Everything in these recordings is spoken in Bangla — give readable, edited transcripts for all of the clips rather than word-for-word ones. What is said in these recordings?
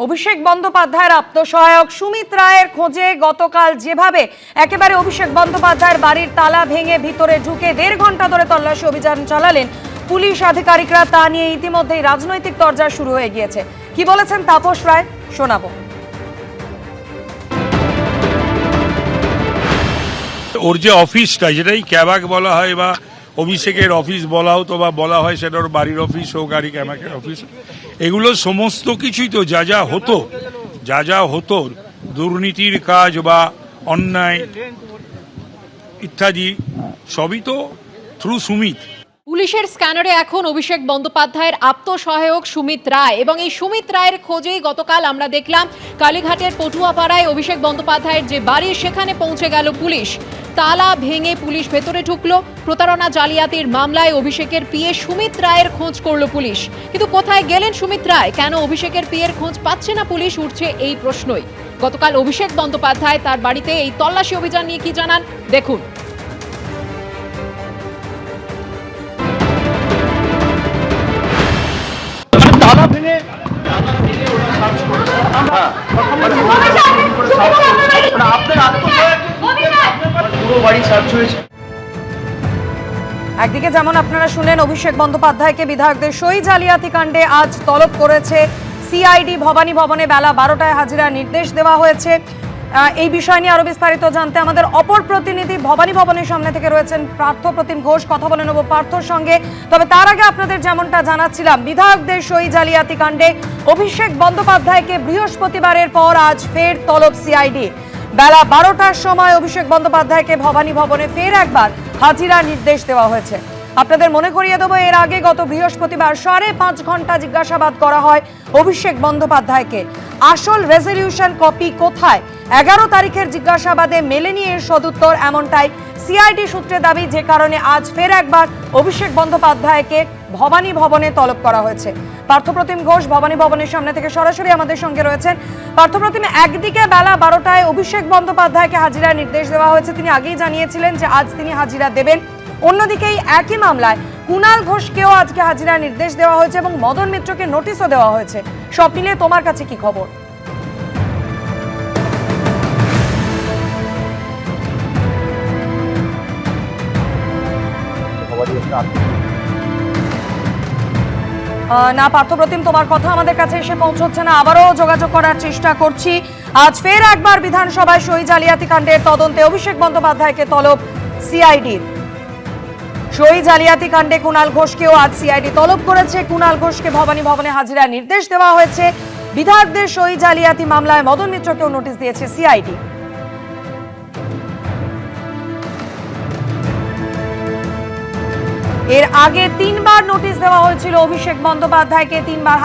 অভিষেক বন্দ্যোপাধ্যায়ের আত্মসহায়ক সুমিত রায়ের খোঁজে গতকাল যেভাবে একেবারে অভিষেক বন্দ্যোপাধ্যায়ের বাড়ির তালা ভেঙে ভিতরে ঢুকে 1.5 ঘন্টা ধরে তল্লাশি অভিযান চালালেন পুলিশ আধিকারিকরা, তা নিয়ে ইতিমধ্যেই রাজনৈতিক তরজা শুরু হয়ে গিয়েছে। কি বলেছেন তাপস রায়, শোনাবো। ওর যে অফিসটা, যেটাই ক্যাবাক বলা হয় বা অভিষেকের অফিস বলা হতো বা বলা হয়, সেটা ওর বাড়ির অফিস হোক আর ক্যাবাকের অফিস, এগুলো সমস্ত কিছুই তো যা যা হতো দুর্নীতির কাজ বা অন্যায় ইত্যাদি সবই তো থ্রু সুমিত। পুলিশের স্ক্যানারে এখন অভিষেক বন্দ্যোপাধ্যায়ের আত্মসহায়ক সুমিত রায়, এবং এই সুমিত রায়ের খোঁজেই গতকাল আমরা দেখলাম কালীঘাটের পটুয়াপাড়ায় অভিষেক বন্দ্যোপাধ্যায়ের যে বাড়ি, সেখানে পৌঁছে গেল পুলিশ। তালা ভেঙে পুলিশ ভেতরে ঢুকলো। প্রতারণা জালিয়াতির মামলায় অভিষেকের পিএ সুমিত রায়ের খোঁজ করলো পুলিশ। কিন্তু কোথায় গেলেন সুমিত রায়? কেন অভিষেকের পিএর খোঁজ পাচ্ছে না পুলিশ? উঠছে এই প্রশ্নই। গতকাল অভিষেক বন্দ্যোপাধ্যায় তার বাড়িতে এই তল্লাশি অভিযান নিয়ে কি জানান দেখুন। একদিকে যেমন আপনারা শুনলেন, অভিষেক বন্দ্যোপাধ্যায়কে বিধায়কদের সই জালিয়াতি কাণ্ডে আজ তলব করেছে সিআইডি। ভবানী ভবনে বেলা 12টায় হাজিরার নির্দেশ দেওয়া হয়েছে। এই বিষয় নিয়ে আরো বিস্তারিত জানতে আমাদের অপর প্রতিনিধি ভবানী ভবনের সামনে থেকে রয়েছেন পার্থপ্রতিম ঘোষ। কথা বলে নেব পার্থর সঙ্গে। তবে তার আগে আপনাদের যেমনটা জানাচ্ছিলাম, বিধায়কদের সই জালিয়াতি কাণ্ডে অভিষেক বন্দ্যোপাধ্যায়কে বৃহস্পতিবারের পর আজ ফের তলব সিআইডি। বেলা 12টার সময় অভিষেক বন্দ্যোপাধ্যায়কে ভবানী ভবনে ফের একবার হাজিরার নির্দেশ দেওয়া হয়েছে। আপনাদের মনে করিয়ে দেবো, এর আগে গত বৃহস্পতিবার 5.5 ঘন্টা জিজ্ঞাসাবাদ করা হয় অভিষেক বন্দ্যোপাধ্যায়কে। আসল রেজলিউশন কপি কোথায়? 11 তারিখের জিজ্ঞাসাবাদে মেলেনি এর সদুত্তর, এমনটাই সিআইডি সূত্রে দাবি, যে কারণে আজ ফের একবার অভিষেক বন্দ্যোপাধ্যায়কে ভবানী ভবনে তলব করা হয়েছে। পার্থপ্রতিম ঘোষ ভবানী ভবনের সামনে থেকে সরাসরি আমাদের সঙ্গে রয়েছেন। পার্থপ্রতিম, একদিকে বেলা 12টায় অভিষেক বন্দ্যোপাধ্যায়কে হাজিরার নির্দেশ দেওয়া হয়েছে, তিনি আগেই জানিয়েছিলেন যে আজ তিনি হাজিরা দেবেন। অন্যদিকেই একই মামলায় কুণাল ঘোষকেও আজকে হাজিরার নির্দেশ দেওয়া হয়েছে এবং মদন মিত্রকে নোটিশও দেওয়া হয়েছে। সব মিলিয়ে তোমার কাছে কি খবর? না পার্থপ্রতিম, তোমার কথা আমাদের কাছে এসে পৌঁছচ্ছে না, আবারও যোগাযোগ করার চেষ্টা করছি। আজ ফের একবার বিধানসভায় সই জালিয়াতি কাণ্ডের তদন্তে অভিষেক বন্দ্যোপাধ্যায়কে তলব সিআইডির। সই জালিয়াতি কাণ্ডে কুণাল ঘোষকেও আজ সিআইডি তলব করেছে। কুণাল ঘোষকে ভবানী ভবনে হাজিরার নির্দেশ দেওয়া হয়েছে। বিধায়কদের সই জালিয়াতি মামলায় মদন মিত্রকেও নোটিশ দিয়েছে সিআইডি। এর আগে 3বার নোটিশ দেওয়া হয়েছিল অভিষেক বন্দ্যোপাধ্যায়কে, 3বার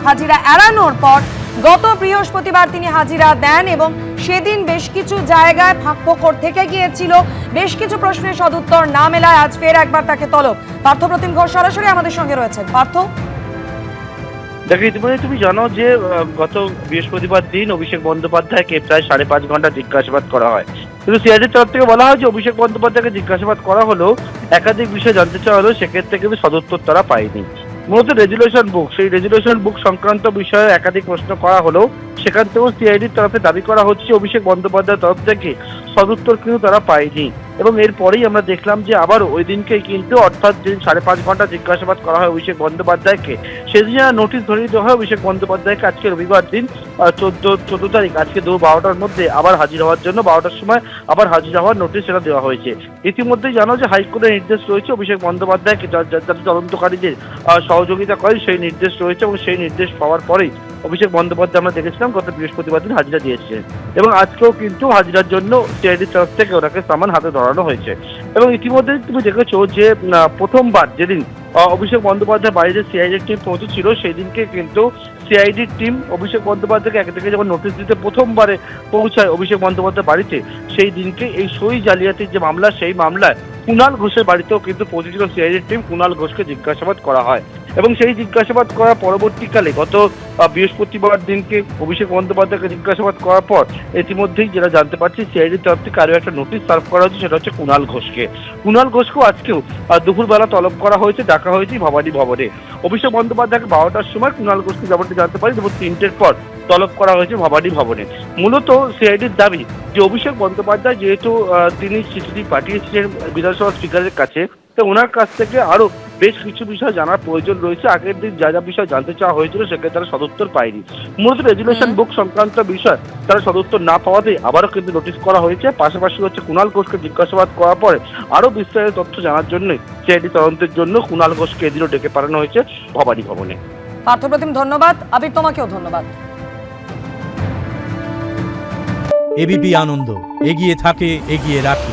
হাজিরা এড়ানোর পর গত বৃহস্পতিবার তিনি হাজিরা দেন এবং সেদিন বেশ কিছু জায়গায় ফাঁকফোকর থেকে গিয়েছিল, বেশ কিছু প্রশ্নের সদুত্তর না মেলায় আজ ফের একবার তাকে তলব। পার্থপ্রতিম ঘোষ সরাসরি আমাদের সঙ্গে রয়েছেন। পার্থ, দেখো, ইতিমধ্যে তুমি জানো যে গত বৃহস্পতিবার দিন অভিষেক বন্দ্যোপাধ্যায়কে প্রায় 5.5 ঘন্টা জিজ্ঞাসাবাদ করা হয়। কিন্তু সিআইডির তরফ থেকে বলা হয় যে অভিষেক বন্দ্যোপাধ্যায়কে জিজ্ঞাসাবাদ করা হলেও একাধিক বিষয় জানতে চাওয়া হলেও সেক্ষেত্রে কিন্তু সদুত্তর তারা পায়নি। মূলত রেজুলেশন বুক, সেই রেজুলেশন বুক সংক্রান্ত বিষয়ে একাধিক প্রশ্ন করা হলেও সেখান থেকেও সিআইডির তরফে দাবি করা হচ্ছে অভিষেক বন্দ্যোপাধ্যায়ের তরফ থেকে সদুত্তর কিন্তু তারা পায়নি। এবং এরপরেই আমরা দেখলাম যে আবার ওই দিনকেই কিন্তু, অর্থাৎ যেদিন 5.5 ঘন্টা জিজ্ঞাসাবাদ করা হয় অভিষেক বন্দ্যোপাধ্যায়কে, সেদিন নোটিশ ধরিয়ে দেওয়া হয় অভিষেক বন্দ্যোপাধ্যায়কে আজকে রবিবার দিন 14 তারিখ, আজকে 12টার মধ্যে আবার হাজির হওয়ার জন্য, 12টার সময় আবার হাজির হওয়ার নোটিশ সেটা দেওয়া হয়েছে। ইতিমধ্যেই জানো যে হাইকোর্টের নির্দেশ রয়েছে অভিষেক বন্দ্যোপাধ্যায়কে যাতে তদন্তকারীদের সহযোগিতা করে, সেই নির্দেশ রয়েছে এবং সেই নির্দেশ পাওয়ার পরেই অভিষেক বন্দ্যোপাধ্যায় আমরা দেখেছিলাম গত বৃহস্পতিবার দিন হাজিরা দিয়েছিলেন এবং আজকেও কিন্তু হাজিরার জন্য সিআইডির তরফ থেকে ওনাকে সামান হাতে ধরানো হয়েছে। এবং ইতিমধ্যে তুমি দেখেছো যে প্রথমবার যেদিন অভিষেক বন্দ্যোপাধ্যায় বাড়িতে সিআইডির টিম পৌঁছেছিল, সেই দিনকে কিন্তু সিআইডির টিম অভিষেক বন্দ্যোপাধ্যায়কে এক থেকে যখন নোটিশ দিতে প্রথমবারে পৌঁছায় অভিষেক বন্দ্যোপাধ্যায় বাড়িতে, সেই দিনকে এই সই জালিয়াতির যে মামলা, সেই মামলায় কুণাল ঘোষের বাড়িতেও কিন্তু পৌঁছেছিল সিআইডির টিম। কুণাল ঘোষকে জিজ্ঞাসাবাদ করা হয় এবং সেই জিজ্ঞাসাবাদ করার পরবর্তীকালে গত বৃহস্পতিবার দিনকে অভিষেক বন্দ্যোপাধ্যায়কে জিজ্ঞাসাবাদ করার পর ইতিমধ্যেই যেটা জানতে পারছি সিআইডির তরফ থেকে আরও একটা নোটিশ সার্ভ করা হয়েছে, সেটা হচ্ছে কুণাল ঘোষকে। কুণাল ঘোষকেও আজকেও দুপুরবেলা তলব করা হয়েছে, ডাকা হয়েছে ভবানী ভবনে। অভিষেক বন্দ্যোপাধ্যায়কে 12টার সময়, কুণাল ঘোষকে যেমনটি জানতে পারি দুপুর 3টের পর তলব করা হয়েছে ভবানী ভবনে। মূলত সিআইডির দাবি যে অভিষেক বন্দ্যোপাধ্যায় যেহেতু তিনি চিঠি পাঠিয়েছিলেন বিধানসভা স্পিকারের কাছে, তো ওনার কাছ থেকে আরো বেশ কিছু বিষয় জানার প্রয়োজন রয়েছে। আগের দিন যা যা বিষয় জানতে চাওয়া হয়েছিল সেখানে তারা সদুত্তর পায়নি। মূলত রেজুলেশন বুক সংক্রান্ত বিষয় তারা সদুত্তর না পাওয়াতে আবারও কিন্তু নোটিশ করা হয়েছে। পাশাপাশি হচ্ছে কুণাল ঘোষকে জিজ্ঞাসাবাদ করার পরে আরো বিস্তারিত তথ্য জানার জন্য সিআইডি তদন্তের জন্য কুণাল ঘোষকে এদিনও ডেকে পাঠানো হয়েছে ভবানী ভবনে। পার্থপ্রতিম ধন্যবাদ। আবির তোমাকেও ধন্যবাদ। এবিপি আনন্দ, এগিয়ে থাকে, এগিয়ে রাখে।